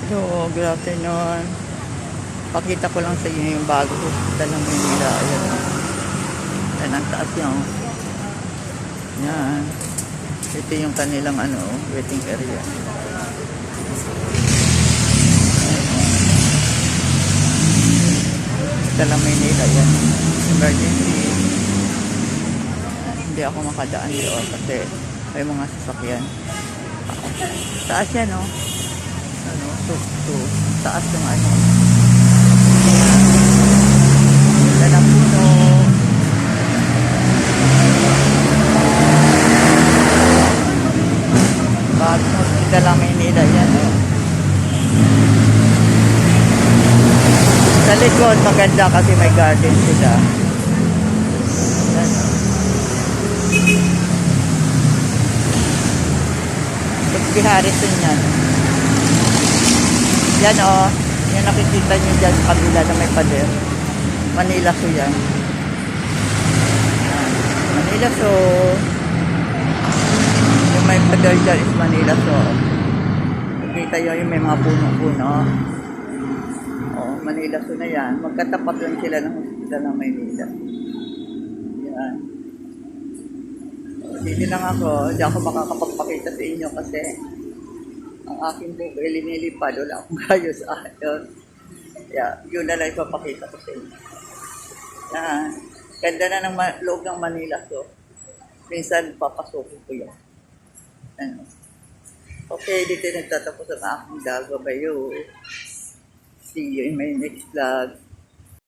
So, good afternoon. Pakita ko lang sa inyo yung bago hospital ng Manila. Ayan. Ayan, ang taas niya. Oh. Yan. Ito yung kanilang waiting area. Hospital ng Manila. Yan. Emergency. Hindi ako makadaan doon kasi may mga sasakyan. Taas yan, no? Taas yung dalang puno. Bagong hospital lang Maynila yan, no? Sa likod maganda kasi may garden sila. Yan, no? Si Harrison yan. Yan o. Yan nakikita nyo dyan sa kabila na may pader. Manila Zoo yan. Yan. Manila Zoo. Yung may pader dyan is Manila Zoo. Nakikita nyo yung may mga puno-puno. O, Manila Zoo na yan. Magkatapat lang sila ng hospital ng Maynila. Yan. Dito lang ako, hindi ako makakapagpakita sa inyo kasi ang aking buhok ay linilipad, wala akong kayo sa akin. Yeah, yun na lang ipapakita ko sa inyo. Ganda na ng loob ng Manila so minsan papasukin ko yan. Ano. Okay, dito nagtatapos ang aking vlog. Bye-bye. See you in my next vlog.